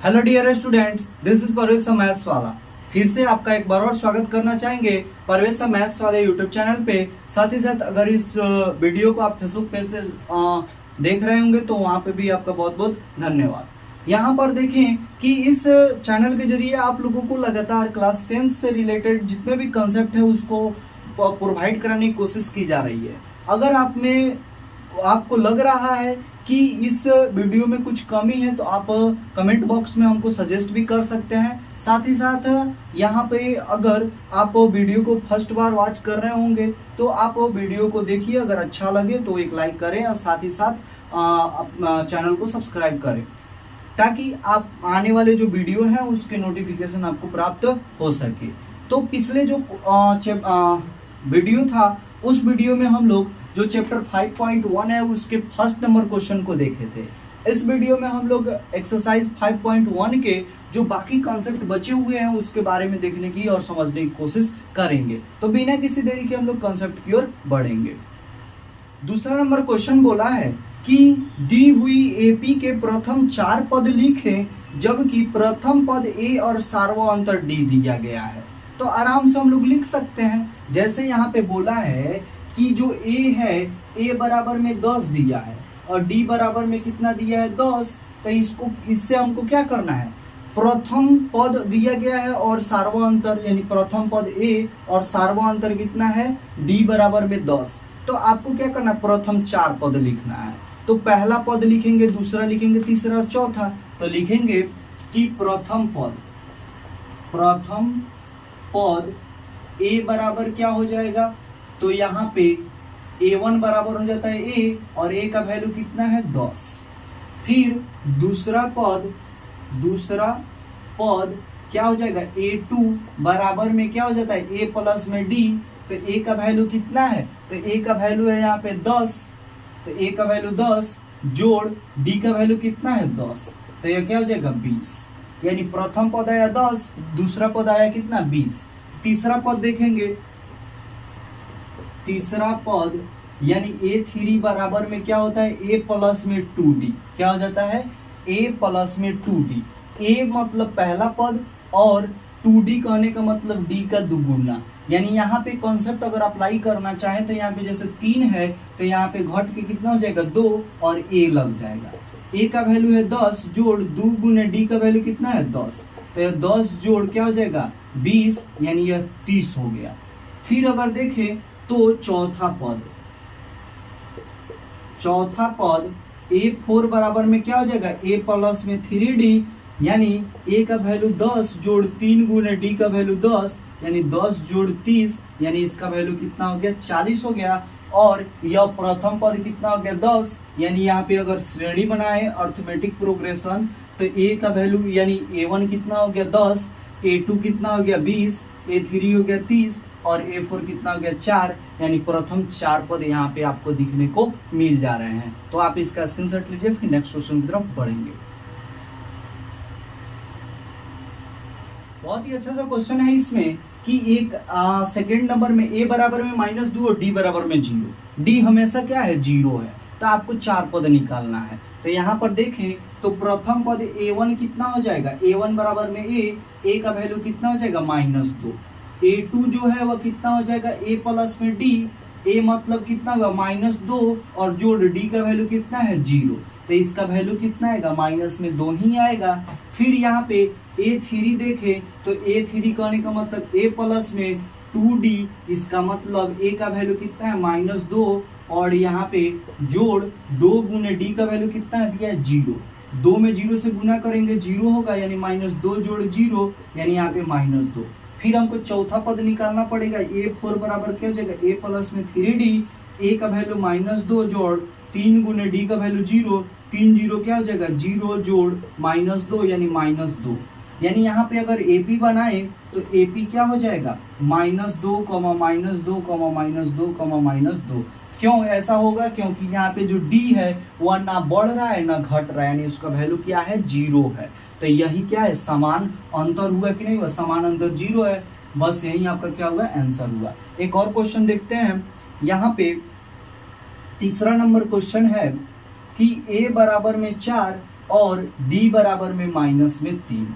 Hello dear students, this is Parvez सा maths वाला। फिर से आपका एक बार और स्वागत करना चाहेंगे परवेज सा मैथ्स वाले यूट्यूब चैनल पे। साथ ही साथ अगर इस वीडियो को आप फेसबुक पेज पे देख रहे होंगे तो वहाँ पे भी आपका बहुत बहुत धन्यवाद। यहाँ पर देखें कि इस चैनल के जरिए आप लोगों को लगातार क्लास 10 से रिलेटेड जितने भी कंसेप्ट है उसको प्रोवाइड कराने की कोशिश की जा रही है। अगर आपको लग रहा है कि इस वीडियो में कुछ कमी है तो आप कमेंट बॉक्स में हमको सजेस्ट भी कर सकते हैं। साथ ही साथ यहाँ पे अगर आप वीडियो को फर्स्ट बार वॉच कर रहे होंगे तो आप वीडियो को देखिए, अगर अच्छा लगे तो एक लाइक करें और साथ ही साथ अपना चैनल को सब्सक्राइब करें ताकि आप आने वाले जो वीडियो है उसके नोटिफिकेशन आपको प्राप्त हो सके। तो पिछले जो वीडियो था उस वीडियो में हम लोग जो चैप्टर 5.1 है उसके फर्स्ट नंबर क्वेश्चन को देखे थे। इस वीडियो में हम लोग एक्सरसाइज 5.1 के जो बाकी कॉन्सेप्ट बचे हुए हैं उसके बारे में देखने की और समझने की कोशिश करेंगे। तो बिना किसी देरी के हम लोग कॉन्सेप्ट की ओर बढ़ेंगे। दूसरा नंबर क्वेश्चन बोला है कि दी हुई एपी के प्रथम 4 पद लिखें जबकि प्रथम पद ए और सार्वअंतर डी दिया गया है। तो आराम से हम लोग लिख सकते हैं। जैसे यहाँ पे बोला है कि जो a है, a बराबर में 10 दिया है और d बराबर में कितना दिया है 10। तो इससे हमको क्या करना है, प्रथम पद दिया गया है और सार्वअंतर यानी प्रथम पद a और सार्वअंतर कितना है d बराबर में 10। तो आपको क्या करना है, प्रथम 4 पद लिखना है। तो पहला पद लिखेंगे, दूसरा लिखेंगे, तीसरा और चौथा। तो लिखेंगे कि प्रथम पद a बराबर क्या हो जाएगा, तो यहाँ पे a1 बराबर हो जाता है a और a का वैल्यू कितना है 10। फिर दूसरा पद क्या हो जाएगा, a2 बराबर में क्या हो जाता है a प्लस में d। तो a का वैल्यू कितना है, तो a का वैल्यू है यहाँ पे 10। तो a का वैल्यू 10 जोड़ d का वैल्यू कितना है 10। तो यह क्या हो जाएगा 20। यानी प्रथम पद आया 10, दूसरा पद आया कितना 20। तीसरा पद देखेंगे, तीसरा पद यानी a3 बराबर में क्या होता है a प्लस में 2d। क्या हो जाता है a प्लस में 2d। a मतलब पहला पद और 2d कहने का मतलब d का दुगुना। यानी यहाँ पे कॉन्सेप्ट अगर अप्लाई करना चाहें तो यहाँ पे जैसे 3 है तो यहाँ पे घट के कितना हो जाएगा 2 और a लग जाएगा। a का वैल्यू है 10 जोड़ 2 गुने d का वैल्यू कितना है 10। तो यह 10 जोड़ क्या हो जाएगा 20, यानी यह 30 हो गया। फिर अगर देखें तो चौथा पद a4 बराबर में क्या हो जाएगा a प्लस में 3d। यानी a का वैल्यू 10 जोड़ 3 गुने d का वैल्यू 10, यानी 10 जोड़ 30, यानी इसका वैल्यू कितना हो गया 40 हो गया। और यह प्रथम पद कितना हो गया 10। यानी यहाँ पे अगर श्रेणी बनाए अर्थमेटिक प्रोग्रेशन तो a का वैल्यू यानी a1 कितना हो गया 10, a2 कितना हो गया 20, a3 हो गया 30 और a4 कितना हो गया 4। यानी प्रथम 4 पद यहाँ पे आपको दिखने को मिल जा रहे हैं। तो आप इसका स्क्रीनशॉट लीजिए, फिर नेक्स्ट क्वेश्चन की तरफ बढ़ेंगे। बहुत ही अच्छा सा क्वेश्चन है इसमें कि एक सेकेंड नंबर में a बराबर में -2 और d बराबर में 0। d हमेशा क्या है 0 है। तो आपको 4 पद निकालना है। तो यहाँ पर देखें तो प्रथम पद a1 कितना हो जाएगा, a1 बराबर में a का वैल्यू कितना हो जाएगा -2। a2 जो है वह कितना हो जाएगा a प्लस में d। a मतलब कितना होगा -2 और जोड़ d का वैल्यू कितना है 0। तो इसका वैल्यू कितना आएगा -2 ही आएगा। फिर यहाँ पे a3 देखे तो a3 कहने का मतलब a प्लस में 2d, इसका मतलब a का वैल्यू कितना है -2 और यहाँ पे जोड़ 2 गुने d का वैल्यू कितना है दिया है 0। 2 में 0 से गुना करेंगे 0 होगा, यानी -2 जोड़ 0 यानी यहाँ पे -2। फिर हमको चौथा पद निकालना पड़ेगा। a4 बराबर क्या हो जाएगा a प्लस में 3d, a का वैल्यू -2 जोड़ 3 गुने d का वैल्यू 0, 3 0 क्या हो जाएगा 0 जोड़ -2 यानी -2। यानी यहाँ पे अगर AP बनाए तो AP क्या हो जाएगा -2, -2, -2। क्यों ऐसा होगा, क्योंकि यहाँ पे जो D है वह ना बढ़ रहा है ना घट रहा है, यानी उसका वैल्यू क्या है 0 है। तो यही क्या है समान अंतर हुआ कि नहीं हुआ, समान अंतर 0 है। बस यही आपका क्या हुआ आंसर हुआ। एक और क्वेश्चन देखते हैं। यहाँ पे तीसरा नंबर क्वेश्चन है कि a बराबर में 4 और डी बराबर में माइनस में 3।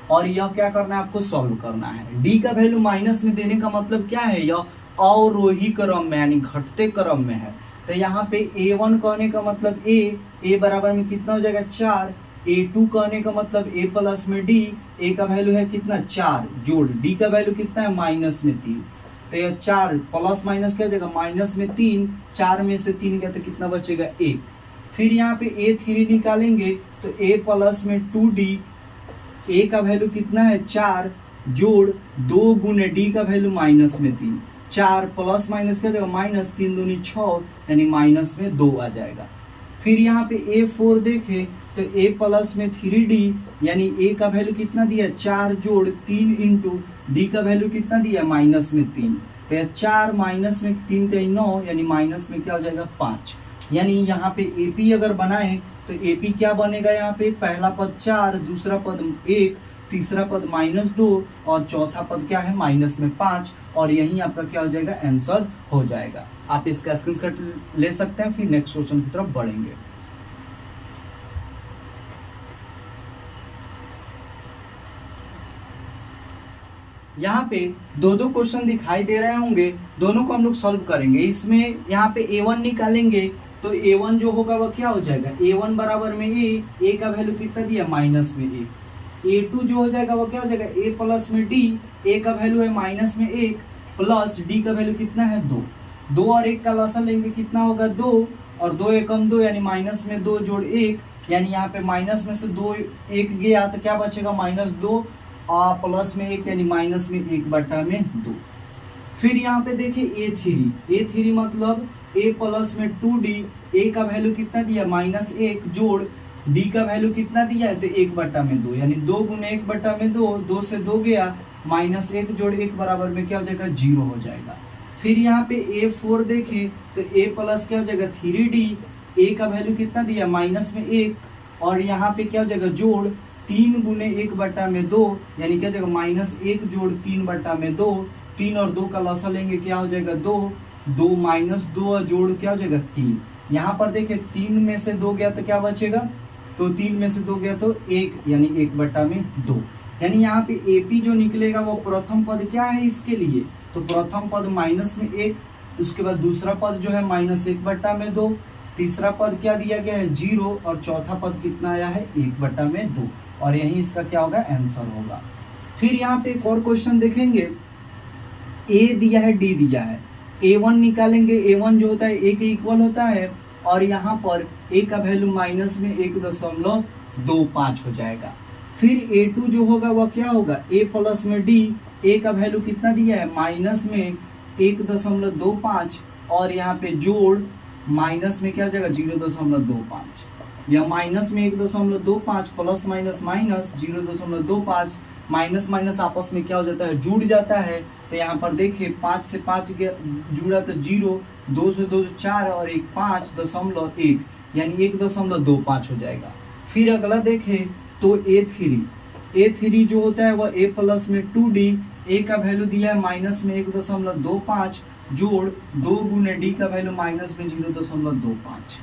और यह क्या करना है, आपको सॉल्व करना है। डी का वैल्यू माइनस में देने का मतलब क्या है, यह अवरोही क्रम में यानी घटते क्रम में है। तो यहाँ पे A1 कहने का मतलब ए बराबर में कितना हो जाएगा 4, A2 कहने का मतलब A प्लस में D, A का वैल्यू है कितना 4 जोड़ D का वैल्यू कितना है माइनस में 3। तो यह 4 प्लस माइनस क्या हो जाएगा माइनस में 3, 4 में से 3 गया तो कितना बचेगा 1। फिर यहाँ पे A3 निकालेंगे तो A प्लस में 2D, A का वैल्यू कितना है 4 जोड़ 2 गुने D का वैल्यू माइनस में 3, 4 प्लस माइनस क्या हो जाएगा माइनस, 3 दूनी 6 यानी माइनस में 2 आ जाएगा। फिर यहाँ पे A4 देखें तो A प्लस में 3D यानी A का वैल्यू कितना दिया 4 जोड़ 3 इंटू D का वैल्यू कितना दिया माइनस में 3। तो यह 4 माइनस में 3 तो 9 यानी माइनस में क्या हो जाएगा 5। यानी यहाँ पे AP अगर बनाए तो AP क्या बनेगा, यहाँ पे पहला पद 4, दूसरा पद 1, तीसरा पद -2 और चौथा पद क्या है माइनस में 5। और यही आपका क्या हो जाएगा आंसर हो जाएगा। आप इसका स्क्रीनशॉट ले सकते हैं। फिर नेक्स्ट क्वेश्चन की तरफ बढ़ेंगे। यहाँ पे दो क्वेश्चन दिखाई दे रहे होंगे, दोनों को हम लोग सॉल्व करेंगे। इसमें यहाँ पे A1 निकालेंगे तो A1 जो होगा वह क्या हो जाएगा, A1 बराबर में A का वैल्यू कितना दिया माइनस में 1। A2 जो हो जाएगा वो क्या हो जाएगा A प्लस में D, A का वैल्यू है माइनस में 1 प्लस D का वैल्यू कितना है 2। 2 और 1 का लसन लेंगे कितना होगा 2 और 2 एकम 2 यानी माइनस में 2 जोड़ 1 यानी यहाँ पे माइनस में से 2 1 गया तो क्या बचेगा -2 और प्लस में 1 यानी माइनस में 1/2। फिर यहाँ पे देखिए A3 मतलब A प्लस में 2D, A का वैल्यू कितना दिया -1 जोड़ D का वैल्यू कितना दिया है तो 1/2 यानी 2 गुने 1/2, 2 से 2 गया -1 जोड़ 1 बराबर में क्या हो जाएगा 0 हो जाएगा। फिर यहाँ पे A4 देखें तो A प्लस क्या हो जाएगा 3D, A का वैल्यू कितना दिया माइनस में 1 और यहाँ पे क्या हो जाएगा जोड़ 3 गुने 1/2 यानी क्या हो जाएगा -1 जोड़ 3/2, 3 और 2 का लसा लेंगे क्या हो जाएगा 2, 2 -2 जोड़ क्या हो जाएगा 3। यहाँ पर देखिए 3 में से 2 गया तो क्या बचेगा, तो 3 में से 2 गया तो 1 यानी 1/2 यानी यहाँ पे AP जो निकलेगा वो प्रथम पद क्या है इसके लिए, तो प्रथम पद माइनस में 1, उसके बाद दूसरा पद जो है -1/2, तीसरा पद क्या दिया गया है 0 और चौथा पद कितना आया है 1/2 और यही इसका क्या होगा आंसर होगा। फिर यहाँ पे एक और क्वेश्चन देखेंगे, A दिया है D दिया है, A1 निकालेंगे, A1 जो होता है A के इक्वल होता है और यहाँ पर A का वैल्यू माइनस में 1.25 हो जाएगा। फिर A2 जो होगा वह क्या होगा A प्लस में D, A का वैल्यू कितना दिया है माइनस में 1.25 और यहाँ पे जोड़ माइनस में क्या हो जाएगा 0.25 या माइनस में 1.25 plus minus minus 0.25 minus minus आपस में क्या हो जाता है जुड़ जाता है। तो यहाँ पर देखिए 5 से 5 जुड़ा तो 0, 2 से 2 4 और 1 5.1 यानी 1.25 हो जाएगा। फिर अगला देखें तो A3 जो होता है वह A प्लस में 2D, A का वैल्यू दिया है माइनस में 1.25 जोड़ 2 गुने D का वैल्यू माइनस में 0.25।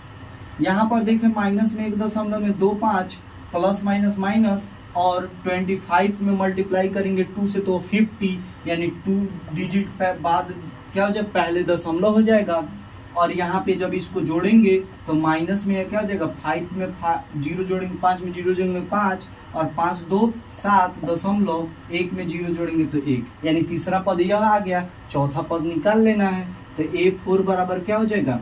यहाँ पर देखें माइनस में 1.25 प्लस माइनस माइनस और 25 में मल्टीप्लाई करेंगे 2 से तो 50 यानी 2 डिजिट बाद क्या हो जाएगा पहले दशमलव हो जाएगा और यहाँ पे जब इसको जोड़ेंगे तो माइनस में क्या हो जाएगा 5 में 0 जोड़ेंगे 5 में 0 जोड़ेंगे 5 और 5 2 7.1 में 0 जोड़ेंगे तो 1 यानी तीसरा पद यह आ गया। चौथा पद निकाल लेना है तो A4 बराबर क्या हो जाएगा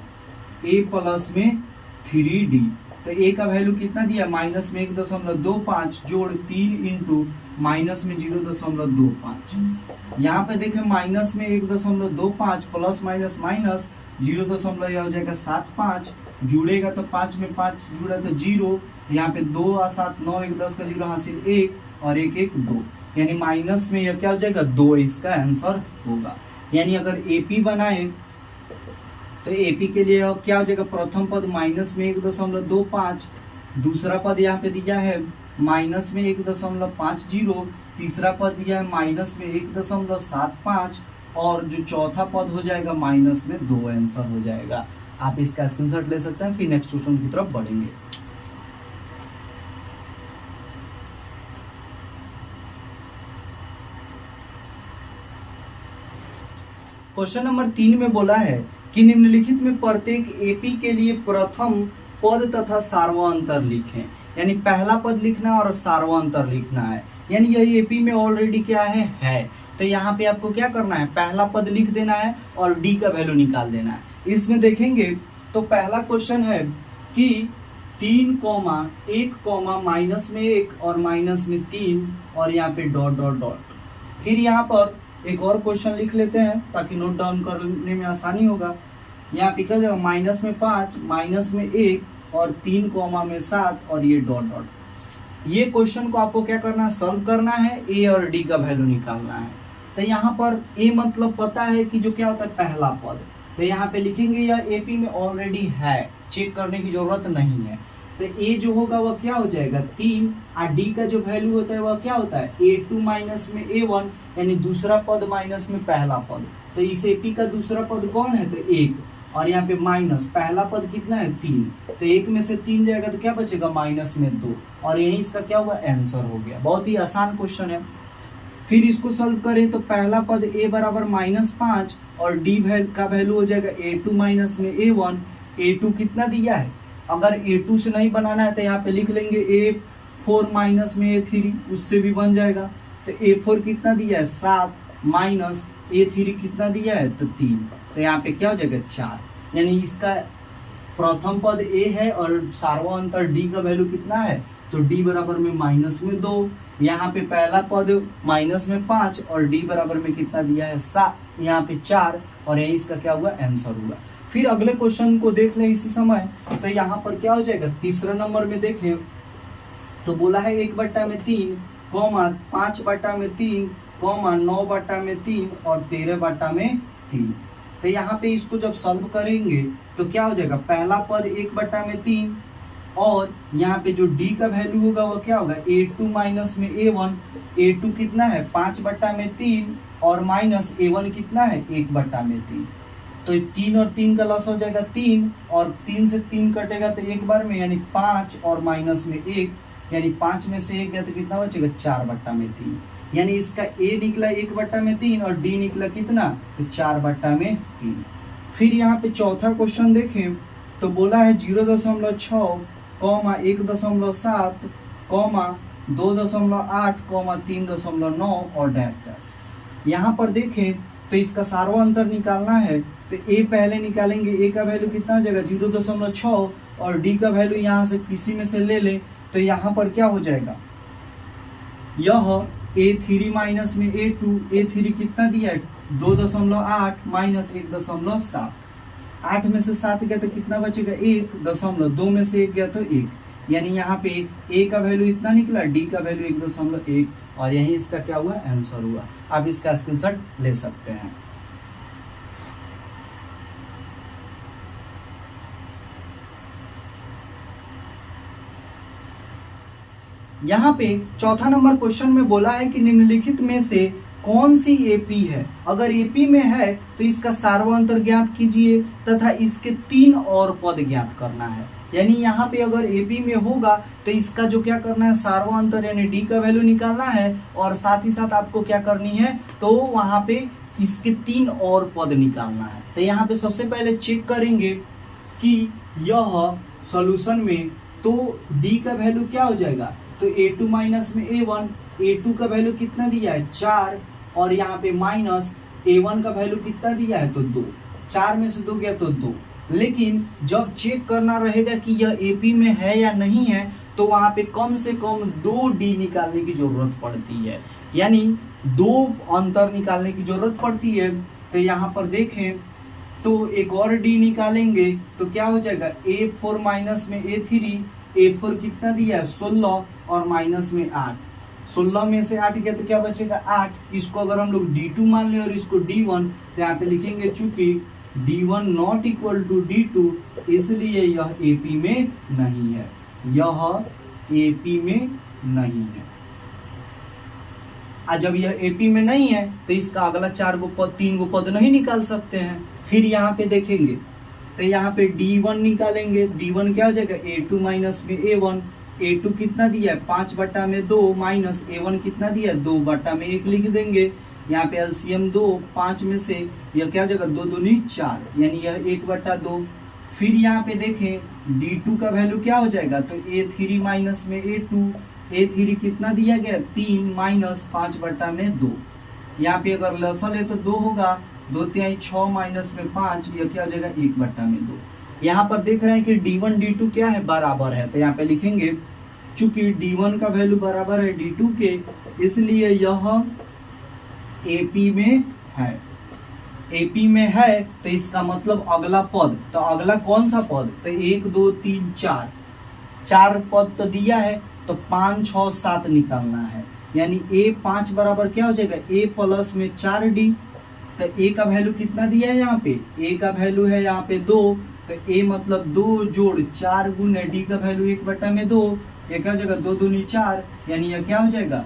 A प्लस में 3D, तो A का वैल्यू कितना दिया माइनस में 1.25 जोड़ 3 इंटू माइनस में 0.25। यहाँ पे देखें माइनस में 1.25 प्लस माइनस माइनस 0 हो जाएगा 7.5 जुड़ेगा तो 5 में 5 जुड़ा तो 0, यहाँ पे 2 और 7 9 1 10 का 0 हासिल 1 और 1 1 2 यानी माइनस में यह क्या हो जाएगा 2 इसका आंसर होगा। यानी अगर AP बनाए तो AP के लिए क्या हो जाएगा प्रथम पद माइनस में 1.25, दूसरा पद यहाँ पे दिया है माइनस में 1.50, तीसरा पद दिया है माइनस में 1.75 और जो चौथा पद हो जाएगा माइनस में 2 आंसर हो जाएगा। आप इसका स्क्रीनशॉट ले सकते हैं। फिर नेक्स्ट क्वेश्चन की तरफ बढ़ेंगे। क्वेश्चन नंबर 3 में बोला है कि निम्नलिखित में प्रत्येक एपी के लिए प्रथम पद तथा सार्वंतर लिखें। यानी पहला पद लिखना और सार्वंतर लिखना है। यानी यह एपी में ऑलरेडी क्या है। तो यहाँ पे आपको क्या करना है, पहला पद लिख देना है और डी का वैल्यू निकाल देना है। इसमें देखेंगे तो पहला क्वेश्चन है कि 3,1, माइनस में 1 और माइनस में 3 और यहाँ पे डॉट डॉट डॉट। फिर यहाँ पर एक और क्वेश्चन लिख लेते हैं ताकि नोट डाउन करने में आसानी होगा। यहाँ पे क्या जाएगा, माइनस में 5, माइनस में 1 और 3 कॉमा में 7 और ये डॉट डॉट। ये क्वेश्चन को आपको क्या करना है, सॉल्व करना है, ए और डी का वैल्यू निकालना है। तो यहाँ पर ए मतलब पता है कि जो क्या होता है पहला पद। तो यहाँ पे लिखेंगे यह एपी में ऑलरेडी है, चेक करने की जरूरत नहीं है। तो ए जो होगा वह क्या हो जाएगा 3 और डी का जो वैल्यू होता है वह क्या होता है a2 माइनस में a1, यानी दूसरा पद माइनस में पहला पद। तो इस एपी का दूसरा पद कौन है, तो 1, और यहाँ पे माइनस पहला पद कितना है 3। तो 1 में से 3 जाएगा तो क्या बचेगा माइनस में 2, और यही इसका क्या हुआ आंसर हो गया। बहुत ही आसान क्वेश्चन है। फिर इसको सॉल्व करें तो पहला पद a बराबर -5 और d का वैल्यू हो जाएगा a2 माइनस में a1। a2 कितना दिया है, अगर a2 से नहीं बनाना है तो यहाँ पे लिख लेंगे a4 माइनस में a3, उससे भी बन जाएगा। तो a4 कितना दिया है 7 माइनस a3 कितना दिया है तो 3। तो यहाँ पे क्या हो जाएगा 4। यानी इसका प्रथम पद a है और सार्वंतर d का वैल्यू कितना है, तो d बराबर में माइनस में 2। यहाँ पे पहला पद माइनस में 5 और d बराबर में कितना दिया है 7, यहाँ पे 4, और यही इसका क्या हुआ आंसर हुआ। फिर अगले क्वेश्चन को देख लें इसी समय। तो यहाँ पर क्या हो जाएगा, तीसरा नंबर में देखें तो बोला है 1/3, 5/3, 9/3 और 13/3। तो यहाँ पे इसको जब सॉल्व करेंगे तो क्या हो जाएगा, पहला पद 1/3 और यहाँ पे जो d का वैल्यू होगा वो क्या होगा a2 माइनस में a1। a2 कितना है 5/3 और माइनस a1 कितना है 1/3। तो 3 और 3 का लॉस हो जाएगा 3, और 3 से 3 कटेगा तो एक बार में, यानी 5 और माइनस में 1, यानी 5 में से 1 गया तो कितना बचेगा 4/3। यानी इसका a निकला 1/3 और d निकला कितना, तो 4/3। फिर यहाँ पे चौथा क्वेश्चन देखें तो बोला है 0.6, 1.7, 2.8, 3.9 और डैश डैश। यहाँ पर देखें तो इसका सार्वंतर निकालना है। तो a पहले निकालेंगे, a का वैल्यू कितना हो जाएगा 0.6 और d का वैल्यू यहाँ से किसी में से ले ले। तो यहाँ पर क्या हो जाएगा, यह a3 माइनस में a2, a3 कितना दिया है 2.8 माइनस 1.7। 8 में से 7 गया तो कितना बचेगा 1.2 में से 1 गया तो 1, यानी यहाँ पे a का वैल्यू इतना निकला, d का वैल्यू 1.1, और यही इसका क्या हुआ आंसर हुआ। आप इसका स्क्रीनशॉट ले सकते हैं। यहाँ पे चौथा नंबर क्वेश्चन में बोला है कि निम्नलिखित में से कौन सी एपी है। अगर एपी में है तो इसका सार्वंतर ज्ञात कीजिए तथा इसके 3 और पद ज्ञात करना है। यानी यहाँ पे अगर एपी में होगा तो इसका जो क्या करना है सार्वंतर यानी डी का वैल्यू निकालना है, और साथ ही साथ आपको क्या करनी है तो वहां पे इसके 3 और पद निकालना है। तो यहाँ पे सबसे पहले चेक करेंगे कि यह सॉल्यूशन में तो डी का वैल्यू क्या हो जाएगा, तो a2 माइनस में a1, a2 का वैल्यू कितना दिया है 4, और यहाँ पे माइनस a1 का वैल्यू कितना दिया है तो 2। 4 में से 2 गया तो 2। लेकिन जब चेक करना रहेगा कि यह एपी में है या नहीं है तो वहां पे कम से कम 2 डी निकालने की जरूरत पड़ती है, यानी 2 अंतर निकालने की जरूरत पड़ती है। तो यहाँ पर देखें तो एक और डी निकालेंगे तो क्या हो जाएगा a4 माइनस में a3, a4 कितना दिया है 16 और माइनस में 8। 16 में से 8 गया तो क्या बचेगा 8। इसको अगर हम लोग d2 मान ले और इसको d1, तो यहाँ पे लिखेंगे चूंकि d1 not equal to d2, इसलिए यह AP में नहीं है, यह AP में नहीं है। आज जब यह AP में नहीं है तो इसका अगला 3 गो पद नहीं निकाल सकते हैं। फिर यहाँ पे देखेंगे तो यहाँ पे d1 निकालेंगे, d1 क्या हो जाएगा a2 माइनस में a1। a2 कितना दिया है 5/2 माइनस a1 कितना दिया है 2/1 लिख देंगे। यहाँ पे एलसीएम 2, 5 में से यह क्या हो जाएगा, 2 दूनी 4, यानी यह 1/2। फिर यहाँ पे देखें D2 का वैल्यू क्या हो जाएगा, तो A3 माइनस में A2, A3 कितना दिया गया 3 माइनस 5/2। यहाँ पे अगर लसल है तो 2 होगा, 2 तिहाई 6 माइनस में 5, यह क्या हो जाएगा 1/2। यहाँ पर देख रहे हैं कि D1 D2 क्या है, बराबर है, तो यहाँ पे लिखेंगे चूंकि D1 का वैल्यू बराबर है D2 के, इसलिए यह AP में है। AP में है तो इसका मतलब अगला पद, तो अगला कौन सा पद, तो 1 2 3 4, 4 पद तो दिया है, तो 5 6 7 निकालना है, यानी A5 बराबर क्या हो जाएगा, A प्लस में 4D। तो A का वैल्यू कितना दिया है यहाँ पे, A का वैल्यू है यहाँ पे 2, तो A मतलब 2 जोड़ 4 गुने D का वैल्यू 1/2, ये क्या हो जाएगा 2 दूनी 4, यानी यह क्या हो जाएगा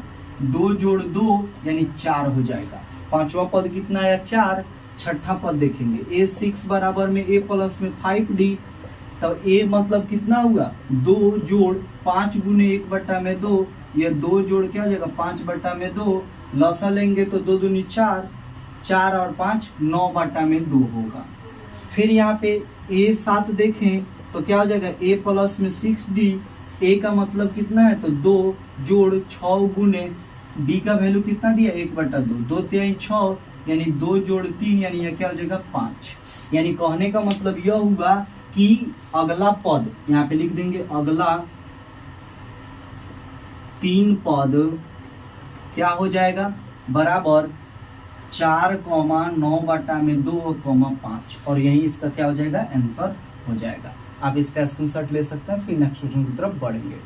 2 जोड़ 2 यानी 4 हो जाएगा। पांचवा पद कितना है 4। छठा पद देखेंगे A6 बराबर में A प्लस में 5D, तब A मतलब कितना हुआ 2 जोड़ 5 गुने 1/2, ये 2 जोड़ क्या हो जाएगा 5/2, लसा लेंगे तो 2 दूनी 4, 4 और 5 9/2 होगा। फिर यहाँ पे A7 देखें तो क्या हो जाएगा A प्लस में 6D, A का मतलब कितना है तो 2 जोड़ 6 गुने D का वैल्यू कितना दिया 1/2, 2 तिहाई 6, यानी 2 जोड़ 3, यानी यह क्या हो जाएगा 5। यानी कहने का मतलब यह हुआ कि अगला पद यहाँ पे लिख देंगे, अगला 3 पद क्या हो जाएगा बराबर 4,9/2,5, और यही इसका क्या हो जाएगा आंसर हो जाएगा। आप इसका स्क्रीनशॉट ले सकते हैं, फिर नेक्स्ट क्वेश्चन की तरफ बढ़ेंगे।